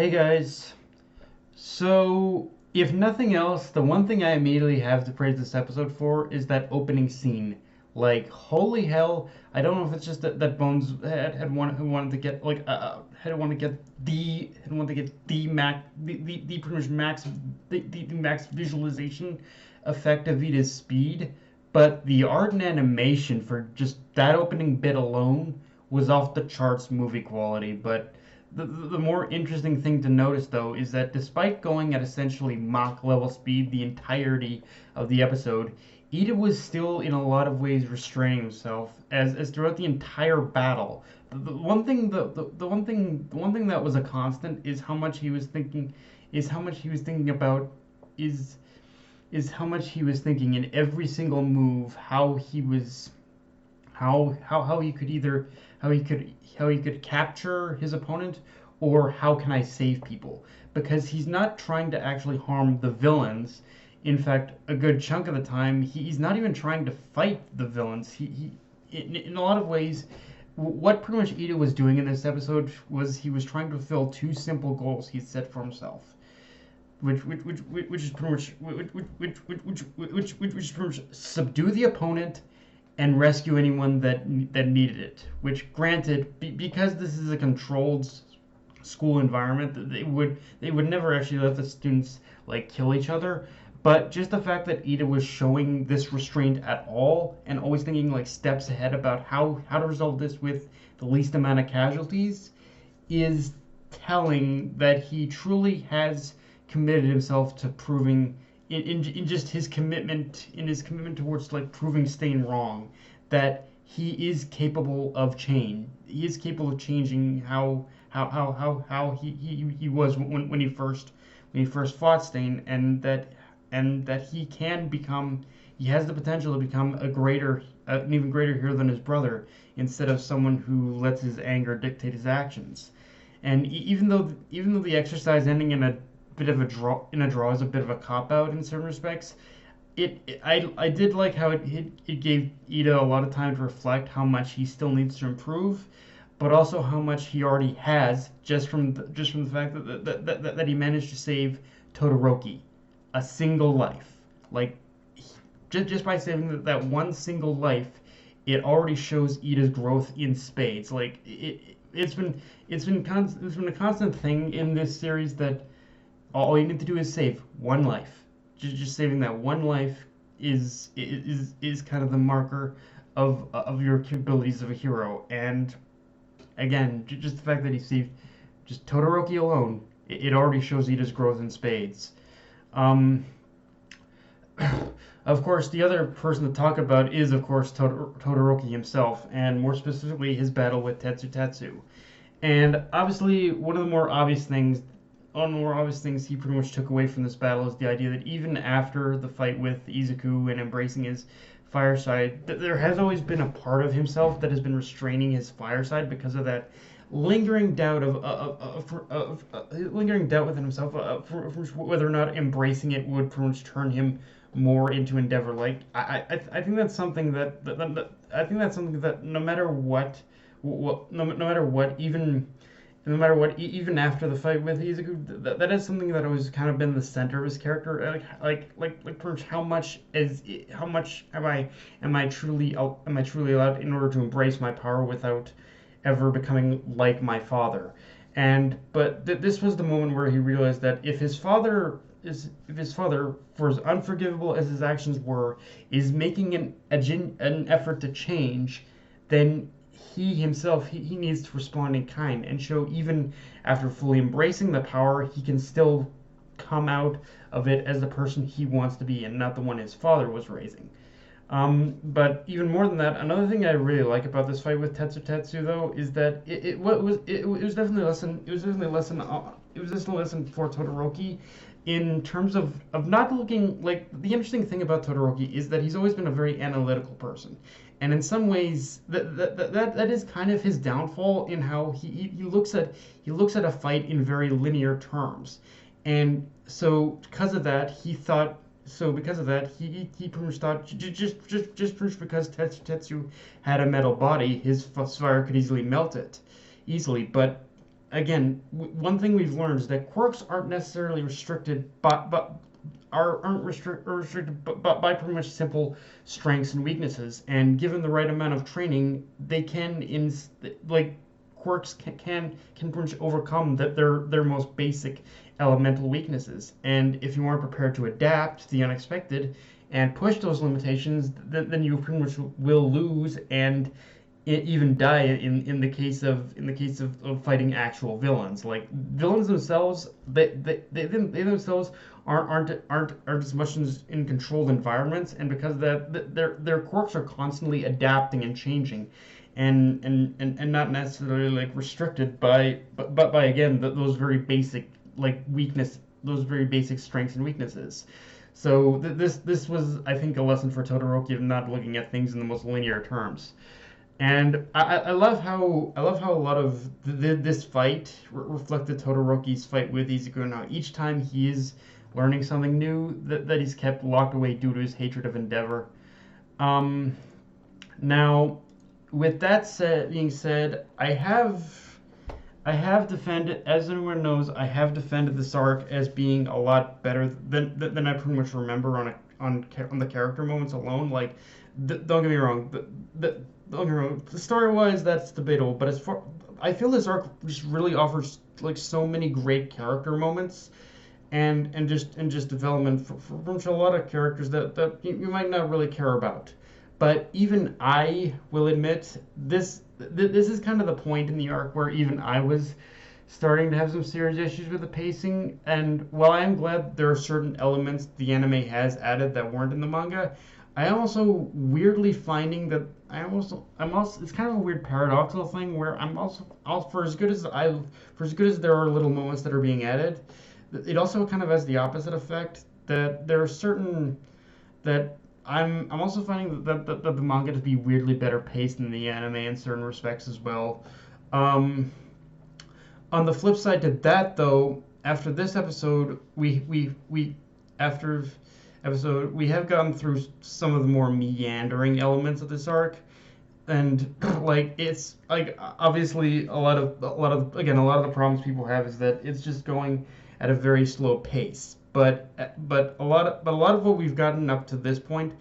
Hey guys. So, if nothing else, the one thing I immediately have to praise this episode for is that opening scene. Like, holy hell! I don't know if it's just that Bones had wanted to get had wanted to get the max the pretty much max the max visualization effect of Vita's speed, but the art and animation for just that opening bit alone was off the charts movie quality. But the more interesting thing to notice, though, is that despite going at essentially Mach level speed the entirety of the episode, Iida was still in a lot of ways restraining himself as throughout the entire battle. The one thing that was a constant is how much he was thinking is how much he was thinking about is is how much he was thinking in every single move, how he could either how he could capture his opponent, or how can I save people, because he's not trying to actually harm the villains. In fact, a good chunk of the time he's not even trying to fight the villains. In a lot of ways, what pretty much Iida was doing in this episode was he was trying to fulfill two simple goals he set for himself, which is pretty much which is pretty much subdue the opponent and rescue anyone that needed it. Which, granted, because this is a controlled school environment, they would never actually let the students like kill each other. But just the fact that Iida was showing this restraint at all and always thinking like steps ahead about how to resolve this with the least amount of casualties is telling that he truly has committed himself to proving in just his commitment towards like proving Stain wrong, that he is capable of change. He is capable of changing how he was when he first fought Stain, and that he has the potential to become an even greater hero than his brother, instead of someone who lets his anger dictate his actions. And even though the exercise ending in a bit of a draw is a bit of a cop out in certain respects, I did like how it gave Iida a lot of time to reflect how much he still needs to improve, but also how much he already has, just from the fact that he managed to save Todoroki, a single life. Like, just by saving that one single life, it already shows Iida's growth in spades. Like, it's been a constant thing in this series that all you need to do is save one life. Just saving that one life is kind of the marker of your capabilities of a hero. And again, just the fact that he saved just Todoroki alone, it already shows Iida's growth in spades. Um, of course, the other person to talk about is, of course, Todoroki himself, and more specifically his battle with Tetsu. And obviously, one of the more obvious things he pretty much took away from this battle is the idea that even after the fight with Izuku and embracing his fire side, there has always been a part of himself that has been restraining his fire side because of that lingering doubt lingering doubt within himself, for whether or not embracing it would pretty much turn him more into Endeavor. Like, I think that's something that no matter what, no matter what, even after the fight with Izuku, that is something that always kind of been the center of his character. Like pretty much how much am I truly allowed in order to embrace my power without ever becoming like my father. And but this was the moment where he realized that if his father, for as unforgivable as his actions were, is making an effort to change, then he himself, he needs to respond in kind and show, even after fully embracing the power, he can still come out of it as the person he wants to be and not the one his father was raising. But even more than that, another thing I really like about this fight with Tetsu, though, is that it was definitely a lesson. It was definitely a lesson. It was just a lesson for Todoroki, in terms of not looking like. The interesting thing about Todoroki is that he's always been a very analytical person, and in some ways that is kind of his downfall, in how he looks at a fight in very linear terms. And so because of that, he pretty much thought, just because Tetsu had a metal body, his fire could easily melt it, easily. But again, one thing we've learned is that quirks aren't necessarily restricted, are restricted by pretty much simple strengths and weaknesses. And given the right amount of training, they can like quirks can pretty much overcome their most basic elemental weaknesses. And if you aren't prepared to adapt to the unexpected and push those limitations, then you pretty much will lose and even die in the case of fighting actual villains. Like villains themselves, they themselves aren't as much in controlled environments, and because of that, their quirks are constantly adapting and changing, and not necessarily like restricted but by again those very basic like weakness, those very basic strengths and weaknesses. So this was, I think, a lesson for Todoroki of not looking at things in the most linear terms. And I love how a lot of this fight reflected Todoroki's fight with Izuku. Now each time he is learning something new that he's kept locked away due to his hatred of Endeavor. Um, Now, with that being said, I have defended, as everyone knows, I have defended this arc as being a lot better than I pretty much remember on the character moments alone. Like, don't get me wrong, don't get me wrong, the story-wise that's debatable, but as far I feel this arc just really offers like so many great character moments and just development for a lot of characters that you might not really care about. But even I will admit this is kind of the point in the arc where even I was starting to have some serious issues with the pacing. And while I am glad there are certain elements the anime has added that weren't in the manga, I am also weirdly finding that I'm also it's kind of a weird paradoxical thing where for as good as there are little moments that are being added, it also kind of has the opposite effect that there are certain that I'm also finding that the manga to be weirdly better paced than the anime in certain respects as well. Um, on the flip side to that, though, after this episode, we after episode we have gotten through some of the more meandering elements of this arc, and like it's like obviously a lot of the problems people have is that it's just going at a very slow pace. But a lot of what we've gotten up to this point,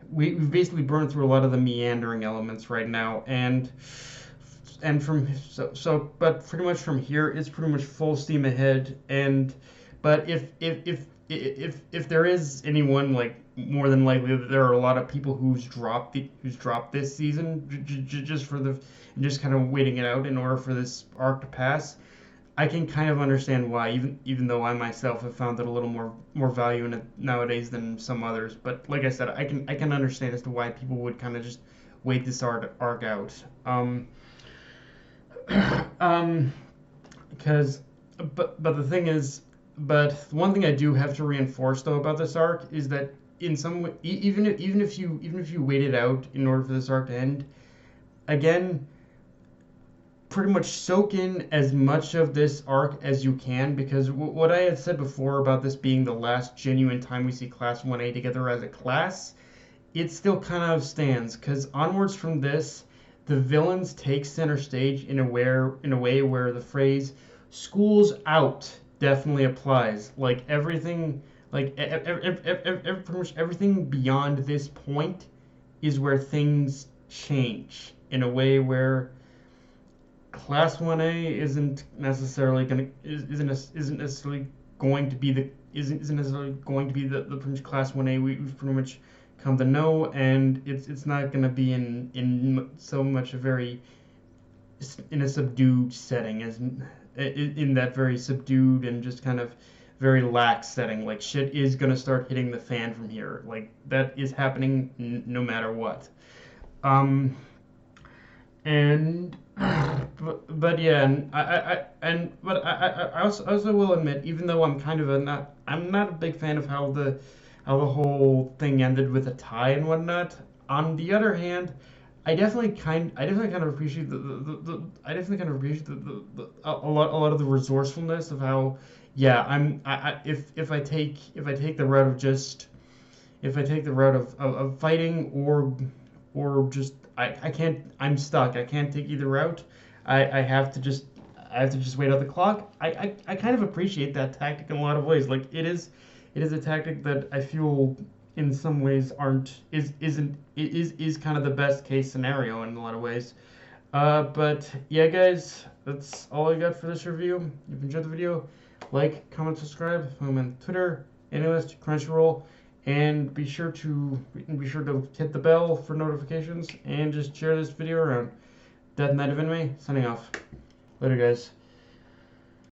we've basically burned through a lot of the meandering elements right now, and from but pretty much from here it's pretty much full steam ahead. And but if there is anyone, like more than likely there are a lot of people who's dropped this season just for the just kind of waiting it out in order for this arc to pass. I can kind of understand why, even though I myself have found it a little more value in it nowadays than some others. But like I said, I can understand as to why people would kind of just wait this arc out. Um, because but the thing is, but one thing I do have to reinforce though about this arc is that in some way, even if you wait it out in order for this arc to end, again, pretty much soak in as much of this arc as you can, because what I had said before about this being the last genuine time we see Class 1A together as a class, it still kind of stands, because onwards from this, the villains take center stage in a way where the phrase "school's out" definitely applies. Like everything, like pretty much everything beyond this point is where things change in a way where Class 1A isn't necessarily going to be the pretty much Class 1A we've pretty much come to know, and it's not going to be in so much in a subdued setting, as in that very subdued and just kind of very lax setting. Like shit is going to start hitting the fan from here. Like that is happening no matter what. Um, and but yeah, and I also will admit, even though I'm not a big fan of how the whole thing ended with a tie and whatnot. On the other hand, I definitely kind of appreciate I definitely kind of appreciate a lot of the resourcefulness of how, yeah, if I take the route of just if I take the route of fighting or just I can't, I'm stuck. I can't take either route. I have to just I have to just wait out the clock. I kind of appreciate that tactic in a lot of ways. Like it is a tactic that I feel in some ways is kind of the best case scenario in a lot of ways. But yeah, guys, that's all I got for this review. If you enjoyed the video, like, comment, subscribe. I'm on Twitter, Analyst, Crunchyroll, and be sure to hit the bell for notifications and just share this video around. Death Knight of Anime, signing off. Later, guys.